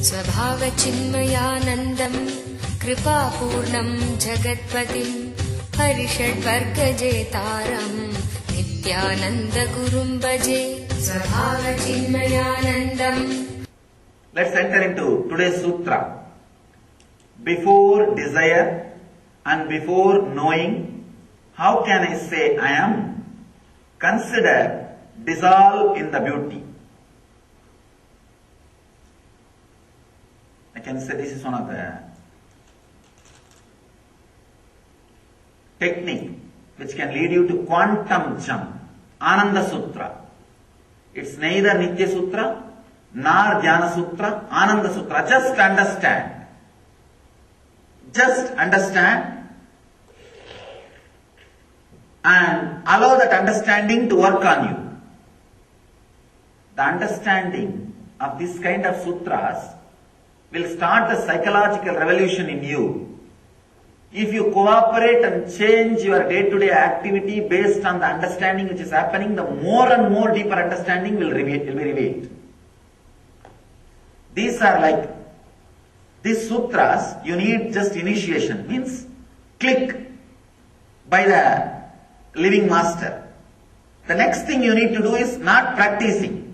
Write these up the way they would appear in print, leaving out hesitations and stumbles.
स्वभावचिन्मयानन्दम् कृपापूर्णम् जगत्पतिम् हरिषड्वर्गजेतारम् नित्यानन्दगुरुम् भजे स्वभावचिन्मयानन्दम्. Let's enter into today's sutra. Before desire and before knowing, how can I say I am? Consider dissolve in the beauty. I can say this is one of the technique which can lead you to quantum jump. Ananda Sutra. It's neither Nitya Sutra nor Dhyana Sutra, Ananda Sutra. Just understand. Just understand and allow that understanding to work on you. The understanding of this kind of sutras will start the psychological revolution in you. If you cooperate and change your day-to-day activity based on the understanding which is happening, the more and more deeper understanding will be revealed. These are like, these sutras, you need just initiation, means click by the living master. The next thing you need to do is not practicing.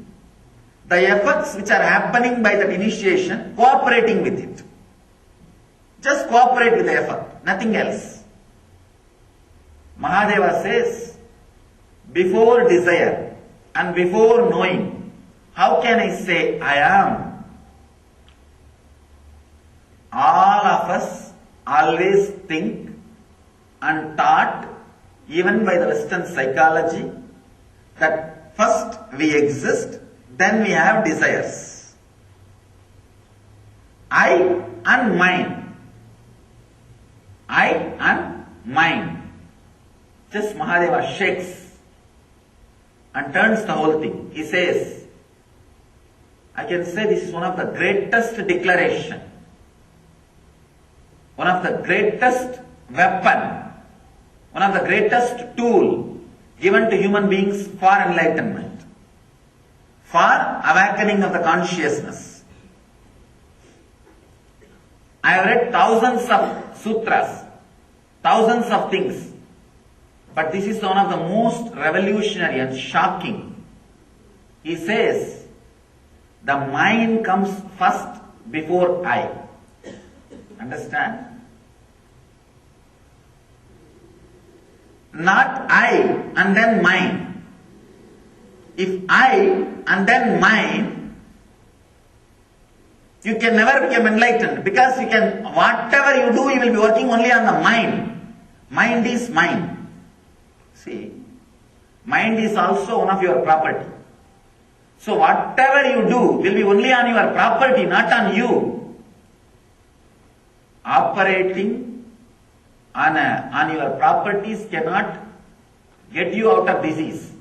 The efforts which are happening by that initiation, cooperating with it. Just cooperate with the effort, nothing else. Mahadeva says, before desire and before knowing, how can I say I am? All of us always think and taught, even by the Western psychology, that first we exist, then we have desires. I and mine. I and mine. Just Mahadeva shakes and turns the whole thing. He says, I can say this is one of the greatest declaration, one of the greatest weapon, one of the greatest tool given to human beings for enlightenment, for awakening of the consciousness. I have read thousands of sutras, thousands of things, but this is one of the most revolutionary and shocking. He says, the mind comes first before I. Understand? Not I and then mine. If I and then mine, you can never become enlightened, because you can, whatever you do, you will be working only on the mind. Mind is mine. See, mind is also one of your property. So whatever you do will be only on your property, not on you. Operating on your properties cannot get you out of disease.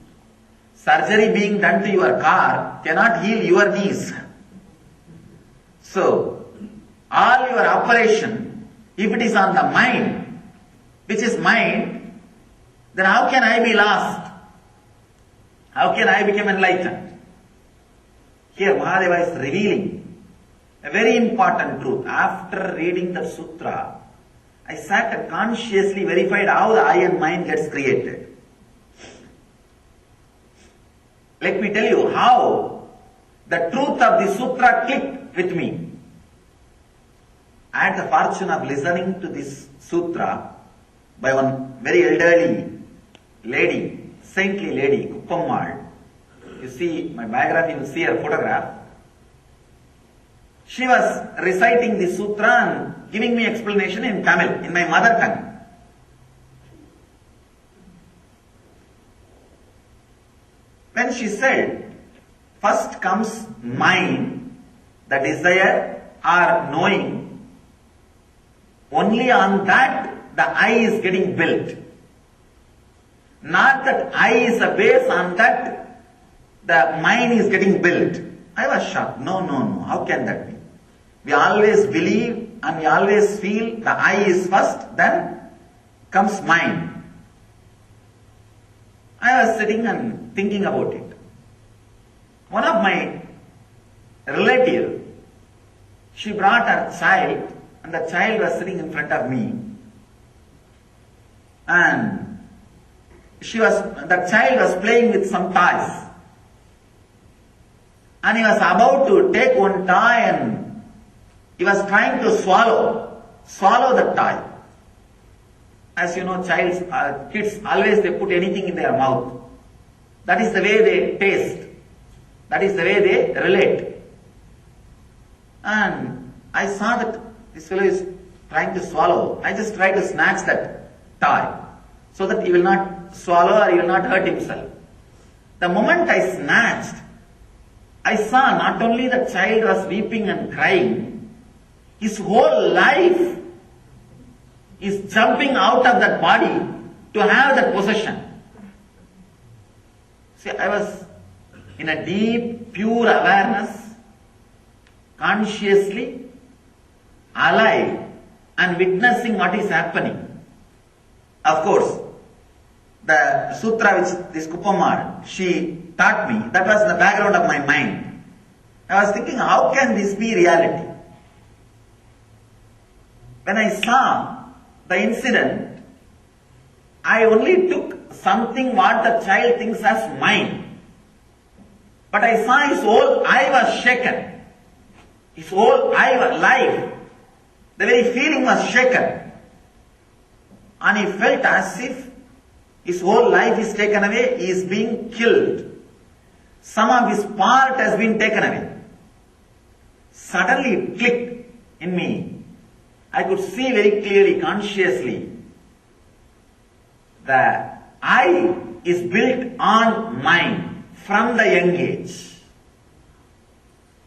Surgery being done to your car cannot heal your knees. So, all your operation, if it is on the mind, which is mind, then how can I be lost? How can I become enlightened? Here Mahadeva is revealing a very important truth. After reading the sutra, I sat and consciously verified how the I and mind gets created. Let me tell you how the truth of the sutra clicked with me. I had the fortune of listening to this sutra by one very elderly lady, saintly lady, Kuppammal. You see my biography, you will see her photograph. She was reciting the sutra and giving me explanation in Tamil, in my mother tongue. When she said, first comes mind, the desire or knowing, only on that the I is getting built. Not that I is a base, on that the mind is getting built. I was shocked. No. How can that be? We always believe and we always feel the I is first, then comes mind. I was sitting and thinking about it. One of my relative, she brought her child, and the child was sitting in front of me. And the child was playing with some toys. And he was about to take one toy and he was trying to swallow the toy. As you know, kids always they put anything in their mouth. That is the way they taste. That is the way they relate. And I saw that this fellow is trying to swallow. I just tried to snatch that toy so that he will not swallow or he will not hurt himself. The moment I snatched, I saw not only the child was weeping and crying, his whole life is jumping out of that body to have that possession. See, I was in a deep, pure awareness, consciously alive and witnessing what is happening. Of course, the sutra which this Kuppamar, she taught me, that was in the background of my mind. I was thinking, how can this be reality? When I saw the incident, I only took something what the child thinks as mine. But I saw his whole eye was shaken. His whole eye was life. The very feeling was shaken. And he felt as if his whole life is taken away, he is being killed. Some of his part has been taken away. Suddenly it clicked in me. I could see very clearly, consciously, the I is built on mind from the young age.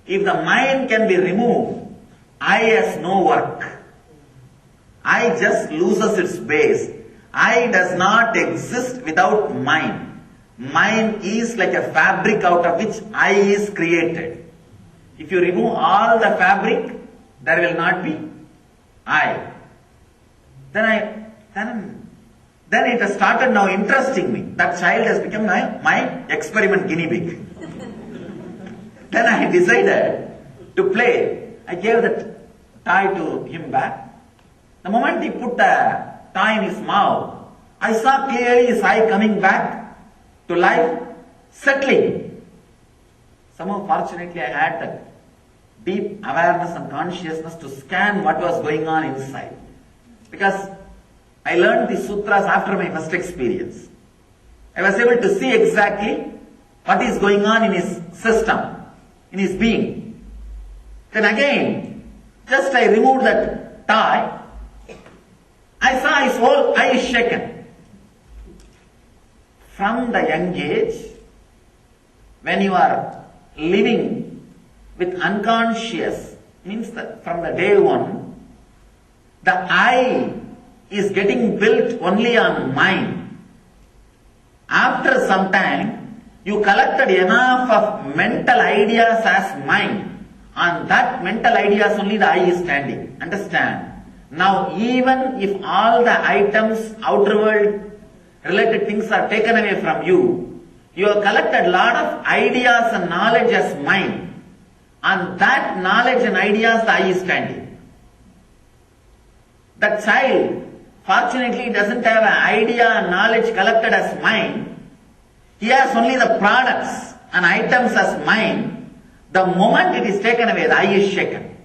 If the mind can be removed, I has no work. I just loses its base. I does not exist without mind. Mind is like a fabric out of which I is created. If you remove all the fabric, there will not be I. Then it has started now interesting me. That child has become my experiment guinea pig. Then I decided to play. I gave that toy to him back. The moment he put the toy in his mouth, I saw clearly his eye coming back to life, settling. Somehow fortunately I had that deep awareness and consciousness to scan what was going on inside. Because I learned the sutras after my first experience. I was able to see exactly what is going on in his system, in his being. Then again, just I removed that toy, I saw his whole eye shaken. From the young age, when you are living with unconscious, means that from the day one, the I is getting built only on mind. After some time, you collected enough of mental ideas as mind. On that mental ideas only the I is standing. Understand? Now even if all the items, outer world related things are taken away from you, you have collected lot of ideas and knowledge as mind. On that knowledge and ideas the I is standing. That child fortunately doesn't have an idea and knowledge collected as mind. He has only the products and items as mind. The moment it is taken away, the I is shaken.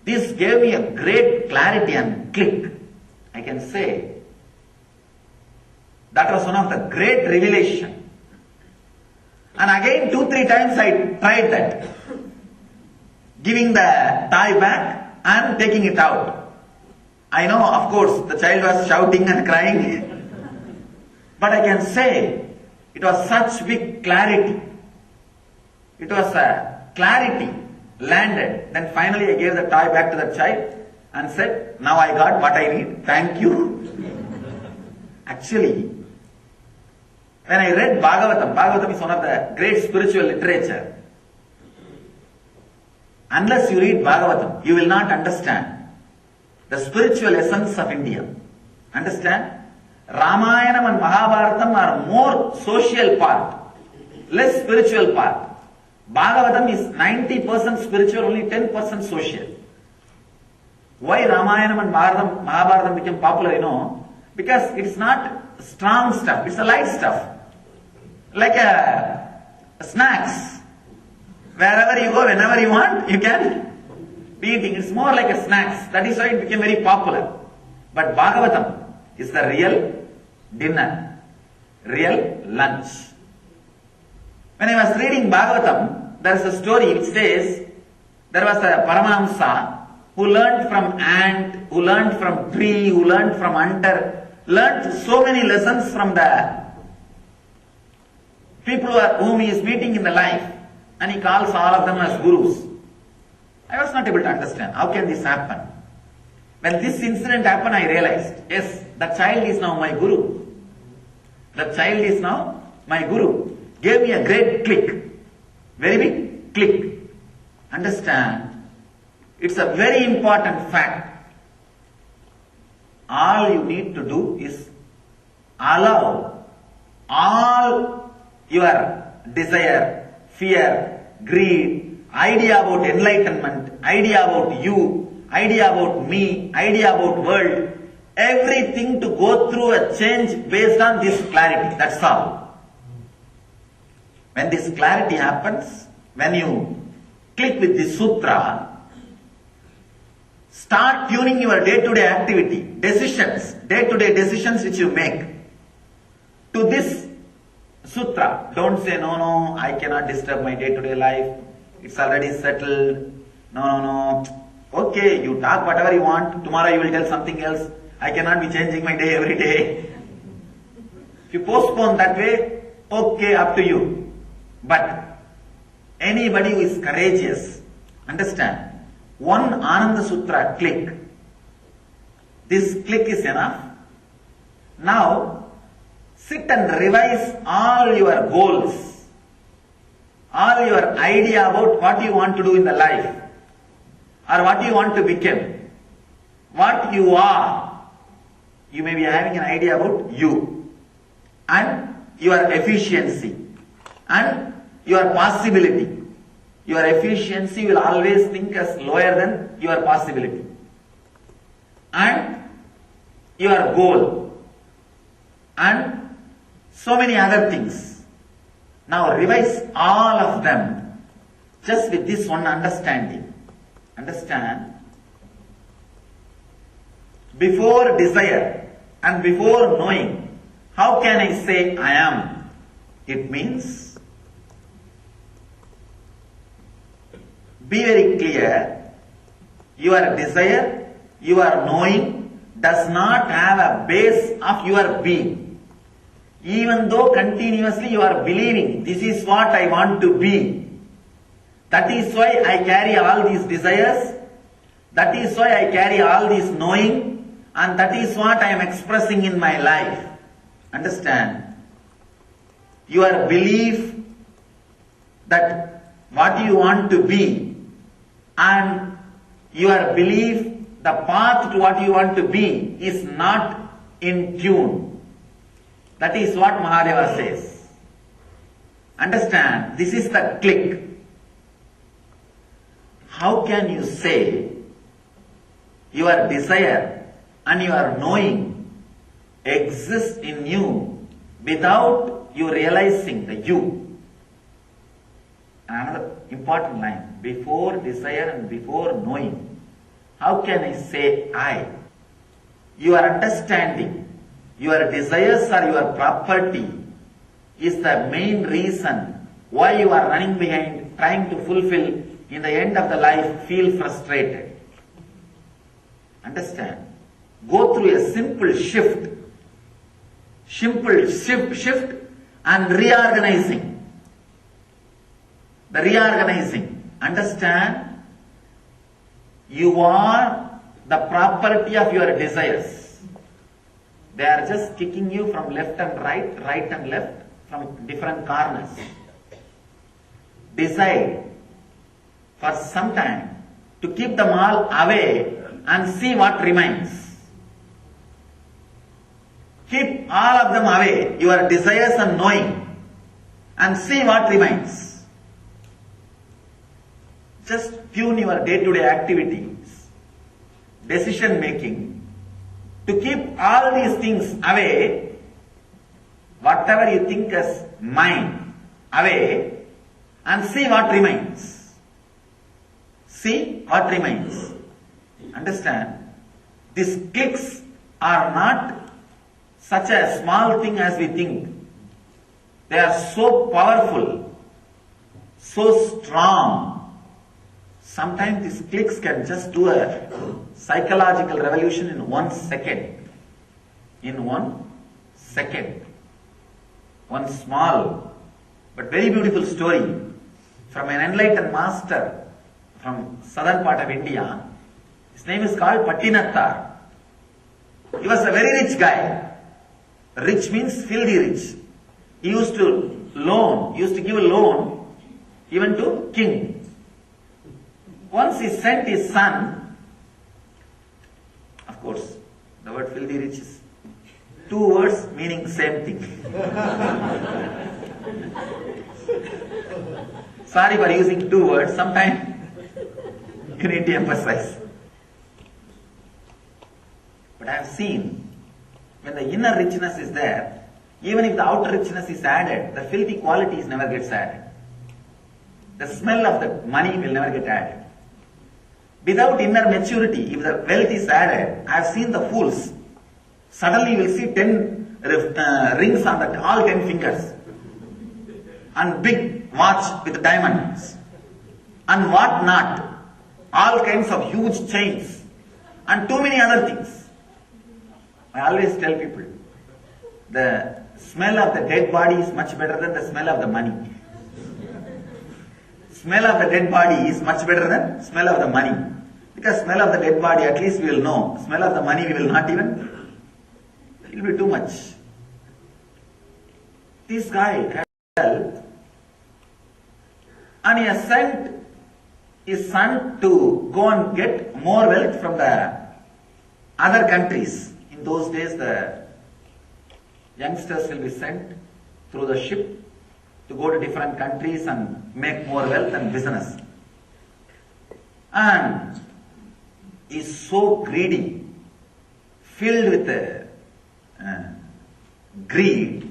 This gave me a great clarity and click. I can say that was one of the great revelation. And again 2-3 times I tried that. Giving the toy back and taking it out. I know, of course, the child was shouting and crying. But I can say, it was such big clarity. It was a clarity landed. Then finally I gave the toy back to the child and said, now I got what I need. Thank you. Actually, when I read Bhagavatam is one of the great spiritual literature. Unless you read Bhagavatam, you will not understand the spiritual essence of India. Understand? Ramayanam and Mahabharatam are more social part, less spiritual part. Bhagavatam is 90% spiritual, only 10% social. Why Ramayana and Mahabharata became popular, Because it's not strong stuff, it's a light stuff. Like snacks. Wherever you go, whenever you want, you can be eating. It's more like a snacks. That is why it became very popular. But Bhagavatam is the real dinner, real lunch. When I was reading Bhagavatam, there is a story which says there was a Paramahamsa who learned from ant, who learned from tree, who learned from hunter, learned so many lessons from the people whom he is meeting in the life, and he calls all of them as gurus. I was not able to understand how can this happen. When this incident happened, I realized, yes, the child is now my guru. The child is now my guru. Gave me a great click. Very big click. Understand? It's a very important fact. All you need to do is allow all your desire, fear, greed, idea about enlightenment, idea about you, idea about me, idea about world, everything to go through a change based on this clarity. That's all. When this clarity happens, when you click with this sutra, start tuning your day-to-day activity, decisions, day-to-day decisions which you make to this sutra. Don't say, no, I cannot disturb my day-to-day life. It's already settled. No. Okay, you talk whatever you want. Tomorrow you will tell something else. I cannot be changing my day every day. If you postpone that way, okay, up to you. But anybody who is courageous, understand, one Ananda Sutra click, this click is enough. Now, sit and revise all your goals, all your idea about what you want to do in the life, or what you want to become, what you are. You may be having an idea about you, and your efficiency, and your possibility. Your efficiency will always think as lower than your possibility. And your goal. And so many other things. Now revise all of them just with this one understanding. Understand? Before desire and before knowing, how can I say I am? It means, be very clear, your desire, your knowing does not have a base of your being. Even though continuously you are believing, this is what I want to be. That is why I carry all these desires. That is why I carry all this knowing. And that is what I am expressing in my life. Understand? Your belief that what you want to be, and your belief, the path to what you want to be, is not in tune. That is what Mahadeva says. Understand? This is the click. How can you say your desire and your knowing exist in you without you realizing the you? Another important line. Before desire and before knowing, how can I say I? Your understanding, your desires or your property is the main reason why you are running behind, trying to fulfill, in the end of the life, feel frustrated. Understand? Go through a simple shift and reorganizing. The reorganizing. Understand? You are the property of your desires. They are just kicking you from left and right, right and left, from different corners. Decide for some time to keep them all away and see what remains. Keep all of them away, your desires and knowing, and see what remains. just tune your day-to-day activities, decision making, to keep all these things away, whatever you think as mine, away, and see what remains. See what remains. Understand? These clicks are not such a small thing as we think. They are so powerful, so strong. Sometimes these clicks can just do a psychological revolution in 1 second. In 1 second. One small but very beautiful story from an enlightened master from southern part of India. His name is called Pattinattar. He was a very rich guy. Rich means filthy rich. He used to give a loan even to king. Once he sent his son, of course, the word filthy rich is 2 words meaning same thing. Sorry for using 2 words, sometimes you need to emphasize. But I have seen, when the inner richness is there, even if the outer richness is added, the filthy qualities never gets added. The smell of the money will never get added. Without inner maturity, if the wealth is added, I have seen the fools. Suddenly you will see 10 rings on all 10 fingers. And big watch with diamonds. And what not. All kinds of huge chains. And too many other things. I always tell people, the smell of the dead body is much better than the smell of the money. Smell of the dead body is much better than smell of the money. Because smell of the dead body, at least we will know. Smell of the money, we will not even. It will be too much. This guy had wealth, and he has sent his son to go and get more wealth from the other countries. In those days, the youngsters will be sent through the ship to go to different countries and make more wealth and business. And he is so greedy, filled with greed.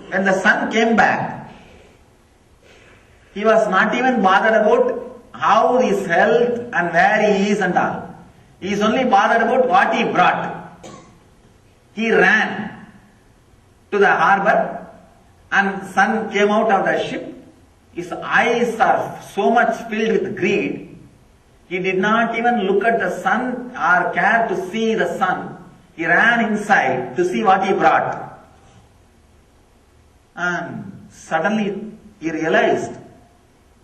When the son came back, he was not even bothered about how his health and where he is and all. He is only bothered about what he brought. He ran to the harbor, and son came out of the ship. His eyes are so much filled with greed, he did not even look at the son or care to see the son. He ran inside to see what he brought. And suddenly he realized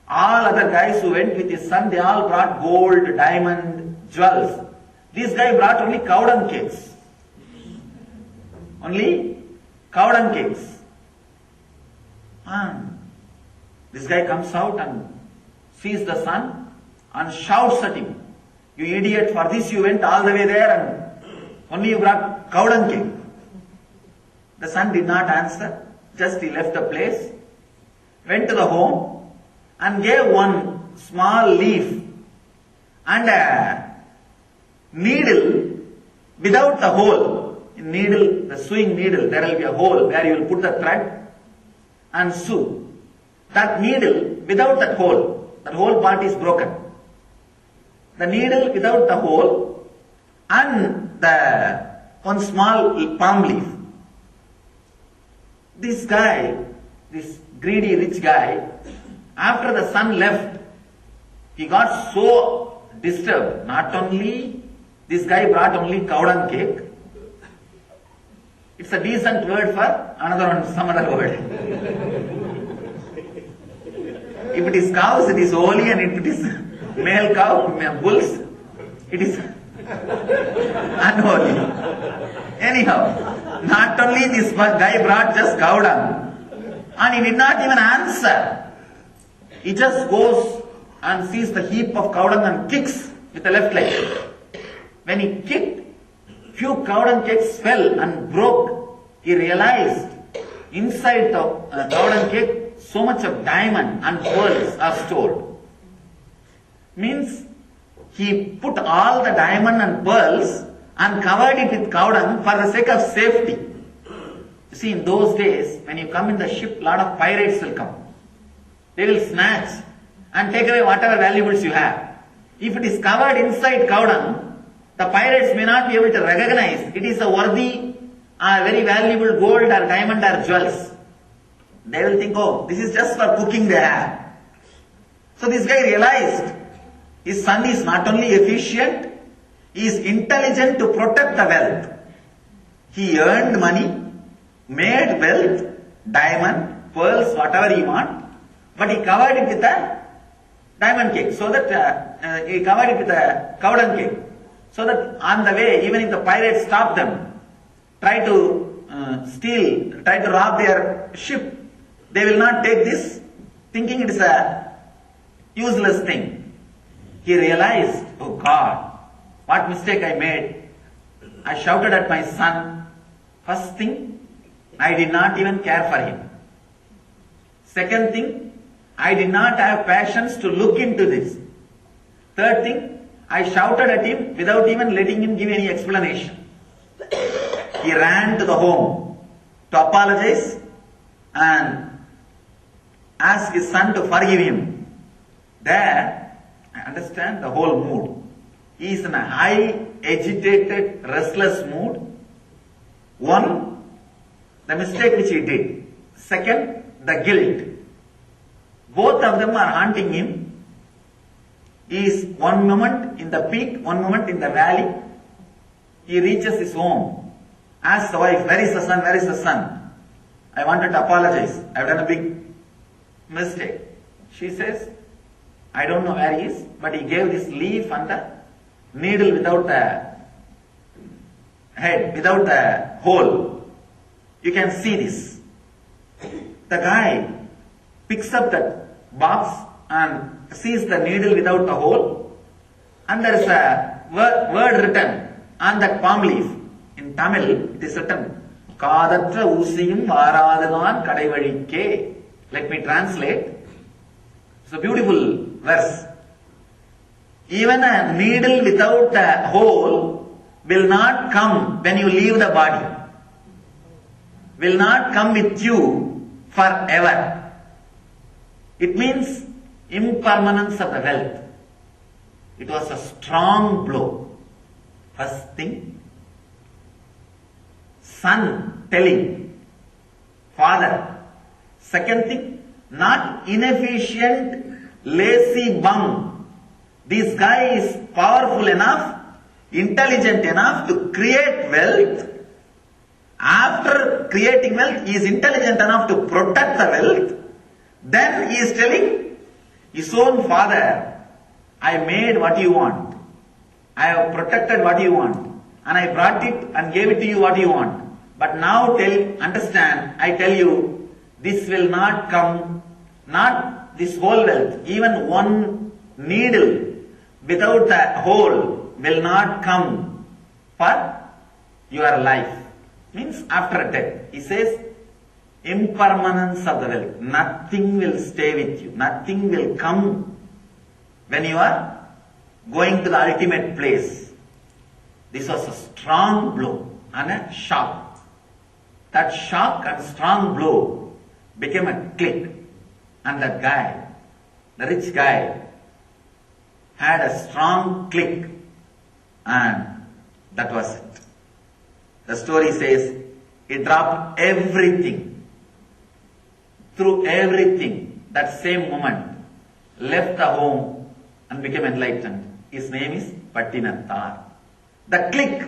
all other guys who went with his son, they all brought gold, diamond, jewels. This guy brought only cow dung cakes. Only cow dung cakes. And this guy comes out and sees the son and shouts at him, "You idiot, for this you went all the way there and only you brought cow dung cake." The son did not answer, just he left the place, went to the home and gave one small leaf and a needle without the hole. In needle, the sewing needle, there will be a hole where you will put the thread and sew. That needle without that hole part is broken. The needle without the hole and the one small palm leaf. This guy, this greedy rich guy, after the son left, he got so disturbed. Not only this guy brought only cow dung cake, it's a decent word for another one, some other word. If it is cows, it is holy, and if it is male cow, bulls, it is unholy. Anyhow, not only this guy brought just cow dung, and he did not even answer. He just goes and sees the heap of cow dung and kicks with the left leg. When he kicked, few cow dung cakes fell and broke. He realized inside the cow dung cake so much of diamond and pearls are stored. Means he put all the diamond and pearls and covered it with cow dung for the sake of safety. You see, in those days, when you come in the ship, lot of pirates will come. They will snatch and take away whatever valuables you have. If it is covered inside cow dung, the pirates may not be able to recognize it is a worthy, very valuable gold or diamond or jewels. They will think, oh, this is just for cooking they have. So this guy realized his son is not only efficient, he is intelligent to protect the wealth. He earned money, made wealth, diamond, pearls, whatever he want, but he covered it with a diamond cake, so that he covered it with a cow dung cake, so that on the way, even if the pirates stop them, try to steal, try to rob their ship, they will not take this, thinking it is a useless thing. He realized, oh God, what mistake I made. I shouted at my son. First thing, I did not even care for him. Second thing, I did not have passions to look into this. Third thing, I shouted at him without even letting him give any explanation. He ran to the home to apologize and ask his son to forgive him. There, I understand the whole mood. He is in a high, agitated, restless mood. One, the mistake which he did. Second, the guilt. Both of them are haunting him. He is one moment in the peak, one moment in the valley. He reaches his home, asks the wife, where is the son, where is the son? I wanted to apologize. I have done a big mistake. She says, I don't know where he is, but he gave this leaf and the needle without the head, without the hole. You can see this. The guy picks up that box and sees the needle without the hole, and there is a word written on that palm leaf. In Tamil, it is written, Kadatra Usiyum Varadhanan Kadaivalike. Let me translate. It's a beautiful verse. Even a needle without a hole will not come when you leave the body. Will not come with you forever. It means impermanence of the wealth. It was a strong blow. First thing, son telling father. Second thing, not inefficient, lazy bum. This guy is powerful enough, intelligent enough to create wealth. After creating wealth, he is intelligent enough to protect the wealth. Then he is telling his own father, I made what you want. I have protected what you want. And I brought it and gave it to you what you want. But now understand, I tell you, this will not come, not this whole wealth, even one needle without the hole will not come for your life. Means after death. He says, impermanence of the wealth. Nothing will stay with you. Nothing will come when you are going to the ultimate place. This was a strong blow and a shock. That shock and strong blow became a click. And that guy, the rich guy, had a strong click. And that was it. The story says, he dropped everything. Through everything, that same moment, left the home and became enlightened. His name is Pattinattar. The click.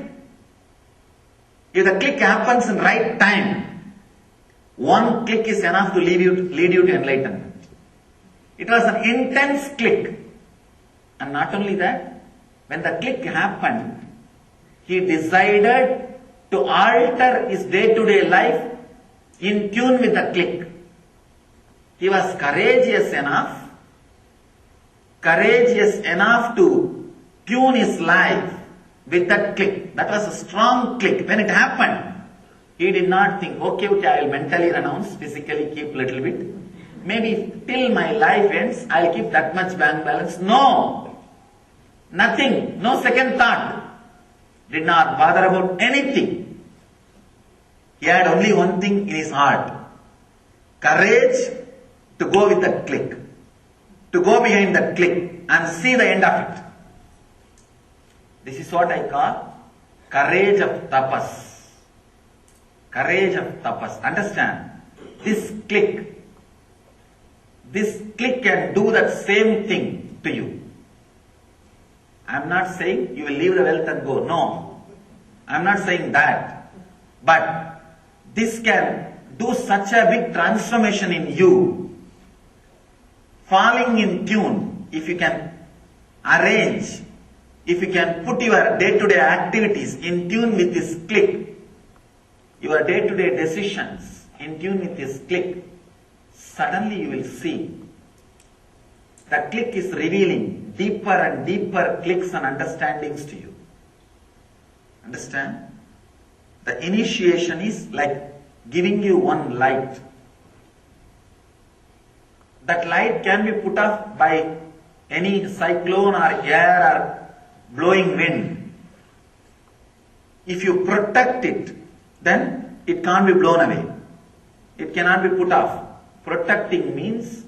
If the click happens in right time, one click is enough to lead you to enlightenment. It was an intense click. And not only that, when the click happened, he decided to alter his day-to-day life in tune with the click. He was courageous enough to tune his life with that click. That was a strong click. When it happened, he did not think, okay, I will mentally renounce, physically keep little bit. Maybe till my life ends, I'll keep that much bank balance. No! Nothing, no second thought. Did not bother about anything. He had only one thing in his heart. Courage to go with the click. To go behind the click and see the end of it. This is what I call courage of tapas. Courage of tapas. Understand? This click can do that same thing to you. I am not saying you will leave the wealth and go. No. I am not saying that. But this can do such a big transformation in you. Falling in tune, if you can arrange, if you can put your day-to-day activities in tune with this click, your day-to-day decisions in tune with this click, suddenly you will see the click is revealing deeper and deeper clicks and understandings to you. Understand? The initiation is like giving you one light. That light can be put off by any cyclone or air or blowing wind. If you protect it, then it can't be blown away. It cannot be put off. Protecting means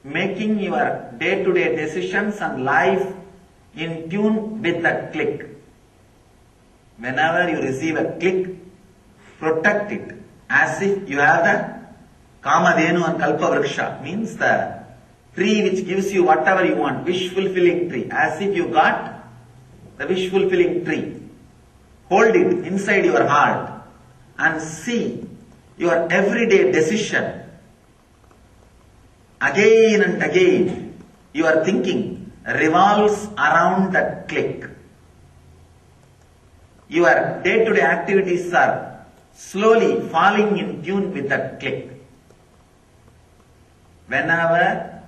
making your day-to-day decisions and life in tune with the click. Whenever you receive a click, protect it as if you have the Kamadhenu and Kalpavriksha, means the tree which gives you whatever you want, wish-fulfilling tree, as if you got the wish-fulfilling tree. Hold it inside your heart and see your everyday decision. Again and again, your thinking revolves around that click. Your day-to-day activities are slowly falling in tune with that click. Whenever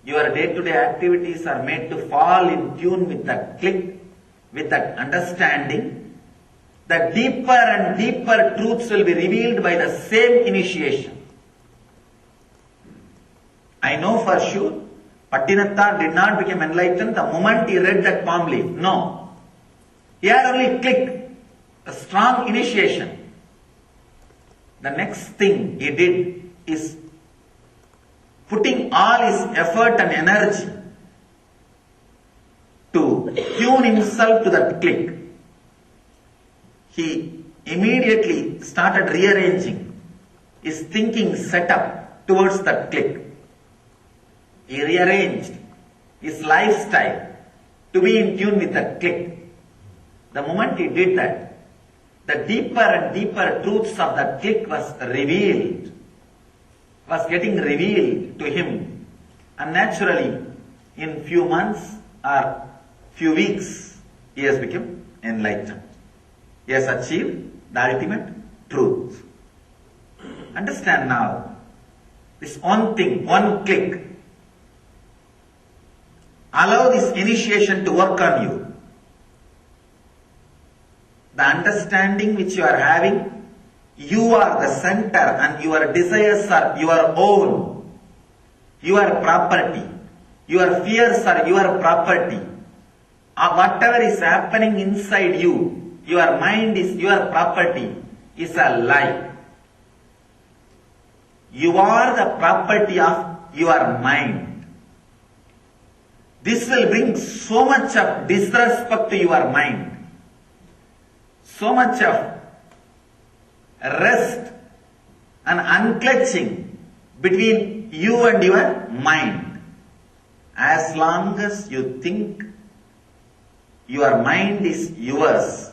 your day-to-day activities are made to fall in tune with that click, with that understanding, the deeper and deeper truths will be revealed by the same initiation. I know for sure, Pattinatha did not become enlightened the moment he read that palm leaf. No. He had only click, a strong initiation. The next thing he did is putting all his effort and energy to tune himself to that click. He immediately started rearranging his thinking setup towards that click. He rearranged his lifestyle to be in tune with that click. The moment he did that, the deeper and deeper truths of that click was getting revealed to him. And naturally, in few months or few weeks, he has become enlightened. He has achieved the ultimate truth. Understand now, this one thing, one click. Allow this initiation to work on you. The understanding which you are having, you are the center and your desires are your own, your property. Your fears are your property. Whatever is happening inside you, your mind is your property, is a lie. You are the property of your mind. This will bring so much of disrespect to your mind, so much of rest and unclutching between you and your mind. As long as you think your mind is yours,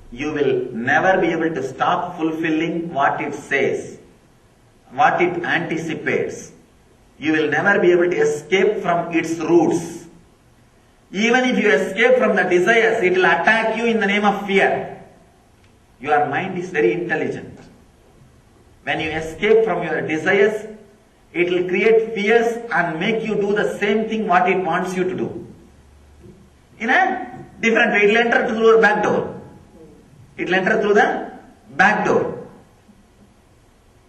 you will never be able to stop fulfilling what it says, what it anticipates. You will never be able to escape from its roots. Even if you escape from the desires, it will attack you in the name of fear. Your mind is very intelligent. When you escape from your desires, it will create fears and make you do the same thing what it wants you to do. In a different way, it will enter through the back door. It will enter through the back door.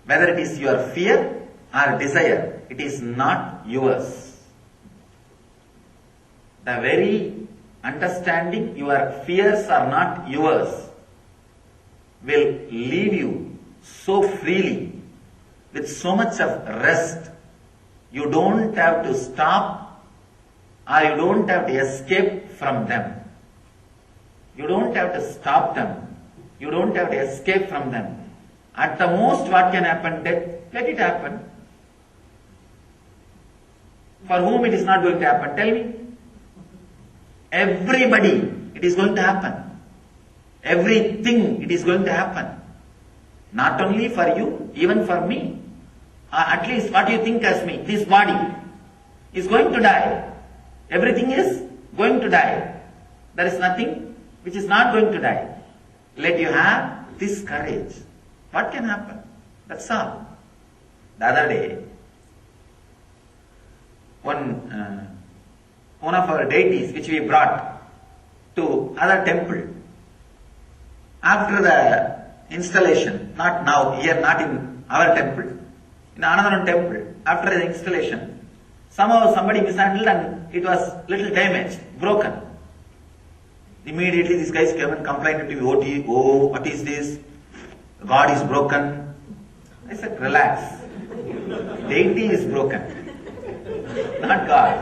Whether it is your fear or desire, it is not yours. the very understanding your fears are not yours will leave you so freely with so much of rest. You don't have to stop or you don't have to escape from them. You don't have to stop them. You don't have to escape from them. At the most, what can happen? Death. Let it happen. For whom it is not going to happen? Tell me. Everybody, it is going to happen. Everything, it is going to happen. Not only for you, even for me. At least what you think as me. This body is going to die. Everything is going to die. There is nothing which is not going to die. Let you have this courage. What can happen? That's all. The other day, one of our deities which we brought to other temple, after the installation, not now, here, not in our temple, in another temple, after the installation, somehow somebody mishandled and it was little damaged, broken. Immediately these guys came and complained to me, oh, what is this? God is broken. I said, relax. Deity is broken, not God.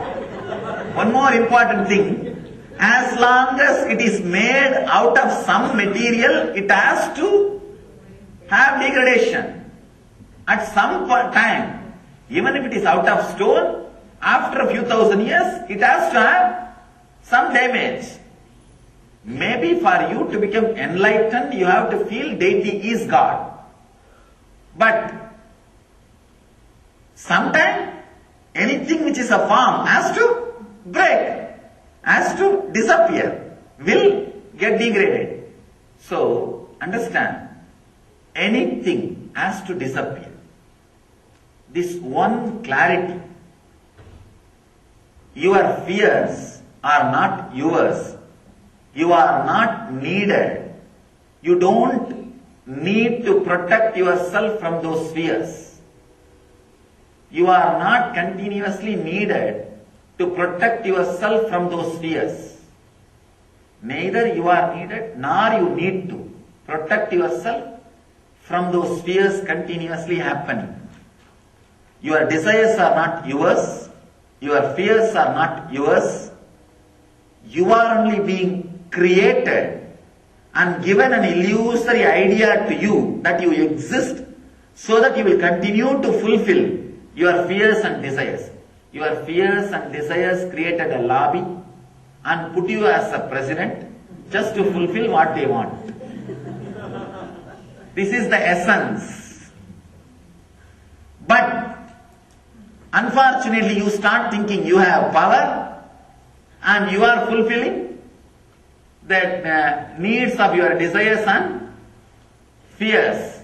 One more important thing, as long as it is made out of some material, it has to have degradation. At some time, even if it is out of stone, after a few thousand years, it has to have some damage. Maybe for you to become enlightened, you have to feel deity is God. But sometime, anything which is a form has to break, has to disappear, will get degraded. So, understand, anything has to disappear. This one clarity. Your fears are not yours. You are not needed. You don't need to protect yourself from those fears. You are not continuously needed to protect yourself from those fears. Neither you are needed nor you need to protect yourself from those fears continuously happening. Your desires are not yours. Your fears are not yours. You are only being created and given an illusory idea to you that you exist so that you will continue to fulfill your fears and desires. Your fears and desires created a lobby and put you as a president just to fulfill what they want. This is the essence. But unfortunately, you start thinking you have power and you are fulfilling the needs of your desires and fears.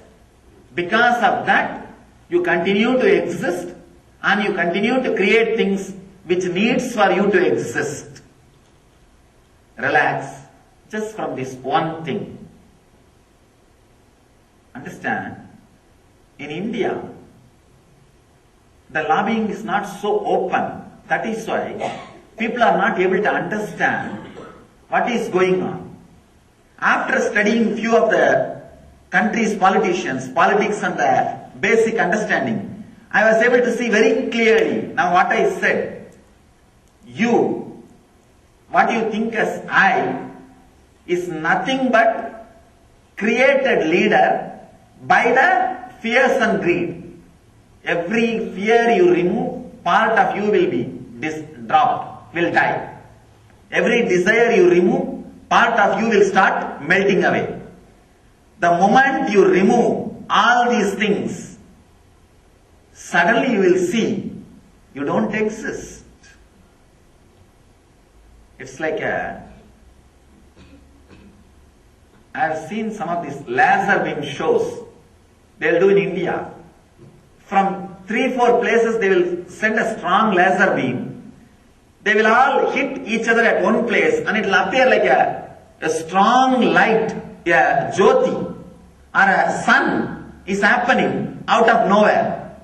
Because of that, you continue to exist and you continue to create things which needs for you to exist. Relax just from this one thing. Understand, in India, the lobbying is not so open. That is why people are not able to understand what is going on. After studying few of the country's politicians, politics and the basic understanding, I was able to see very clearly now what I said. You, what you think as I, is nothing but created leader by the fears and greed. Every fear you remove, part of you will be dropped, will die. Every desire you remove, part of you will start melting away. The moment you remove all these things, suddenly you will see you don't exist. It's like I have seen some of these laser beam shows they'll do in India. From 3-4 places they will send a strong laser beam. They will all hit each other at one place and it will appear like a strong light, a jyoti or a sun is happening out of nowhere.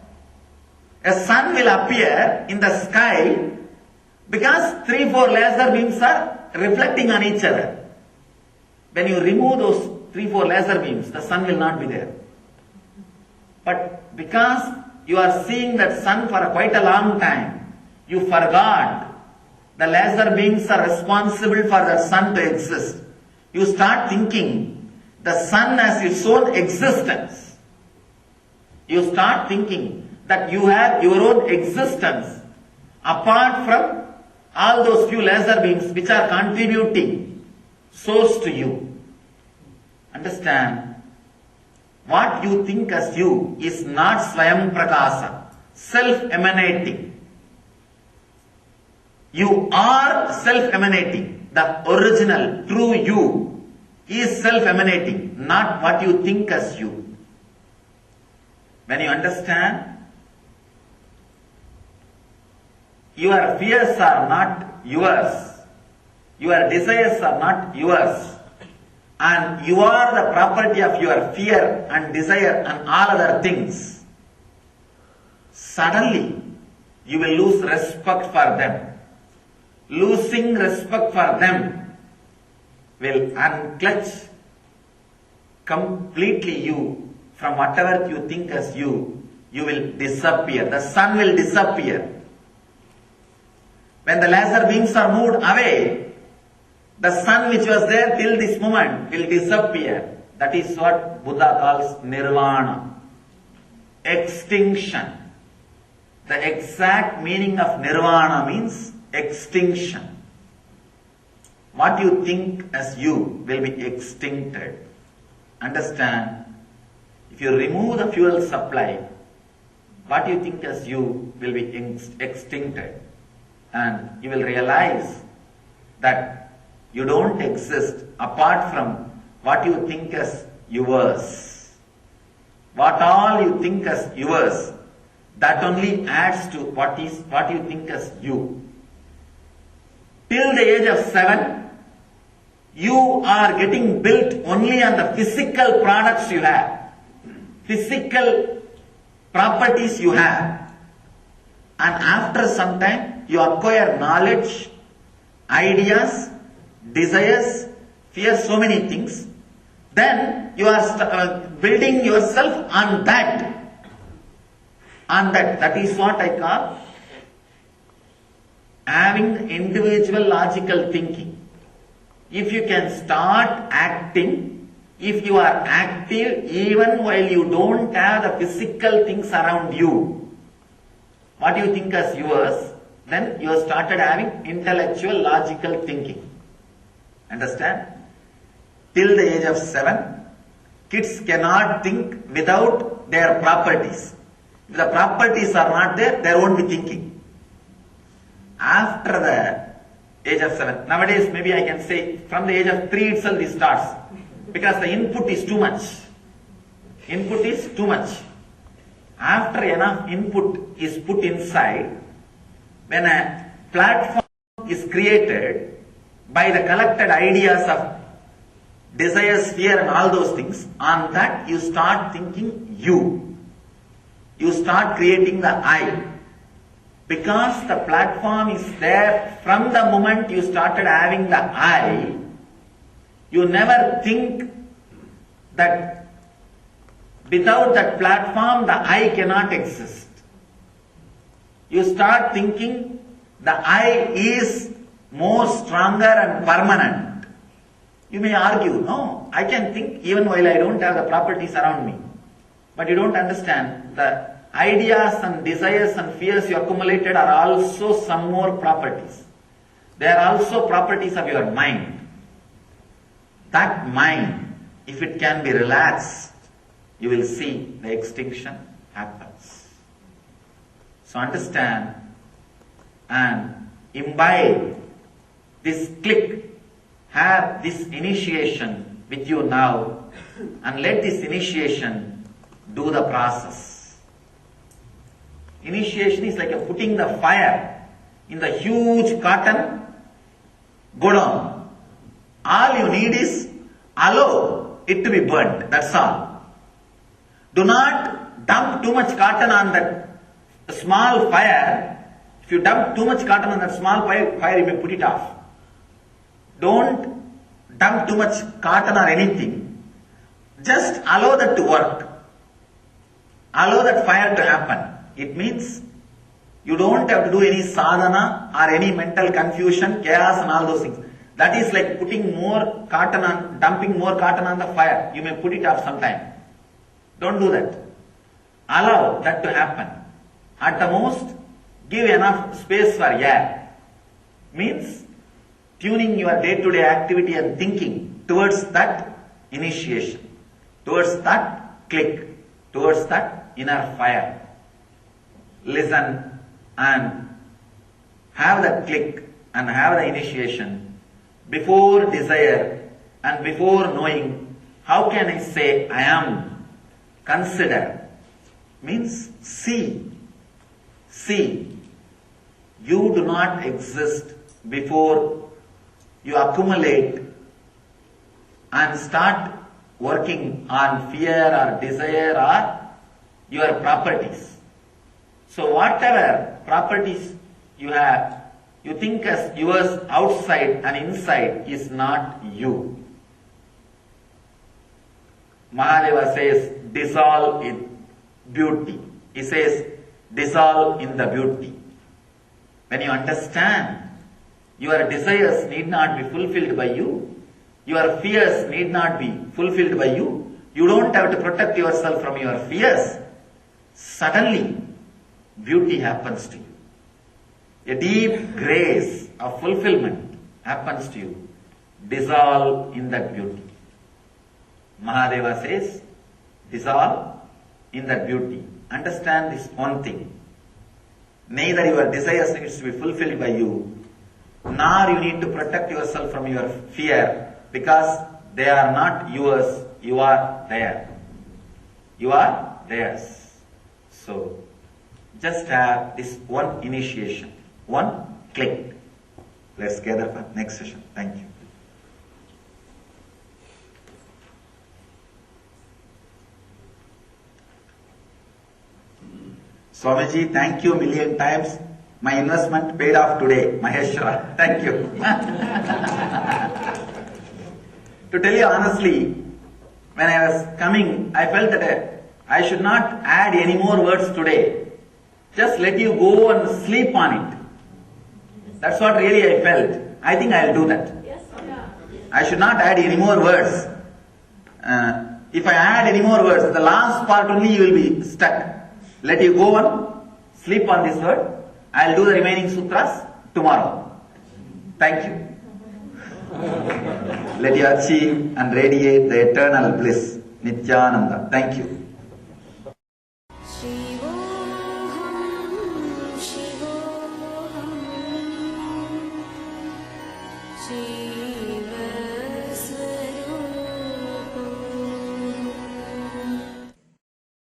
A sun will appear in the sky Because 3-4 laser beams are reflecting on each other. When you remove those 3-4 laser beams, the sun will not be there. But because you are seeing that sun for quite a long time, you forgot the laser beams are responsible for the sun to exist. You start thinking the sun has its own existence. You start thinking that you have your own existence apart from all those few laser beams which are contributing source to you. Understand? What you think as you is not Swayam Prakasa, self-emanating. You are self-emanating. The original, true you is self-emanating, not what you think as you. When you understand, your fears are not yours. Your desires are not yours. And you are the property of your fear and desire and all other things. Suddenly, you will lose respect for them. Losing respect for them will unclutch completely you from whatever you think as you. You will disappear. The sun will disappear. When the laser beams are moved away, the sun which was there till this moment will disappear. That is what Buddha calls nirvana. Extinction. The exact meaning of nirvana means extinction. What you think as you will be extincted. Understand? If you remove the fuel supply, what you think as you will be extincted. And you will realize that you don't exist apart from what you think as yours. What all you think as yours, that only adds to what you think as you. Till the age of 7, you are getting built only on the physical products you have, physical properties you have. And after some time, you acquire knowledge, ideas, desires, fear, so many things. Then you are building yourself on that. On that. That is what I call having individual logical thinking. If you can start acting, if you are active even while you don't have the physical things around you, what you think as yours, then you have started having intellectual logical thinking. Understand? Till the age of 7, kids cannot think without their properties. If the properties are not there, they won't be thinking. After the age of 7, nowadays maybe I can say from the age of 3 itself it starts. Because the input is too much. Input is too much. After enough input is put inside, when a platform is created by the collected ideas of desires, fear and all those things, on that you start thinking you. You start creating the I. Because the platform is there from the moment you started having the I, you never think that without that platform the I cannot exist. You start thinking the I is more stronger and permanent. You may argue, no, I can think even while I don't have the properties around me. But you don't understand, the ideas and desires and fears you accumulated are also some more properties. They are also properties of your mind. That mind, if it can be relaxed, you will see the extinction happens. So understand and imbibe this click, have this initiation with you now, and let this initiation do the process. Initiation is like putting the fire in the huge cotton godown. All you need is allow it to be burnt. That's all. Do not dump too much cotton on that small fire. If you dump too much cotton on that small fire, you may put it off. Don't dump too much cotton or anything. Just allow that to work. Allow that fire to happen. It means you don't have to do any sadhana or any mental confusion, chaos and all those things. That is like dumping more cotton on the fire. You may put it off sometime. Don't do that. Allow that to happen. At the most, give enough space for air. Means tuning your day-to-day activity and thinking towards that initiation, towards that click, towards that inner fire. Listen and have that click and have the initiation before desire and before knowing. How can I say I am? Consider means see. See. You do not exist before you accumulate and start working on fear or desire or your properties. So whatever properties you have, you think as yours outside and inside is not you. Mahadeva says, dissolve in beauty. He says, dissolve in the beauty. When you understand, your desires need not be fulfilled by you. Your fears need not be fulfilled by you. You don't have to protect yourself from your fears. Suddenly, beauty happens to you. A deep grace of fulfillment happens to you. Dissolve in that beauty. Mahadeva says, dissolve in that beauty. Understand this one thing. Neither your desires needs to be fulfilled by you, nor you need to protect yourself from your fear, because they are not yours, you are there. You are theirs. So, just have this one initiation, one click. Let's gather for next session. Thank you. Swamiji, thank you a million times. My investment paid off today, Maheshwara. Thank you. To tell you honestly, when I was coming, I felt that I should not add any more words today. Just let you go and sleep on it. That's what really I felt. I think I'll do that. I should not add any more words. If I add any more words, the last part only you will be stuck. Let you go on, sleep on this word. I'll do the remaining sutras tomorrow. Thank you. Let you achieve and radiate the eternal bliss, Nityananda. Thank you.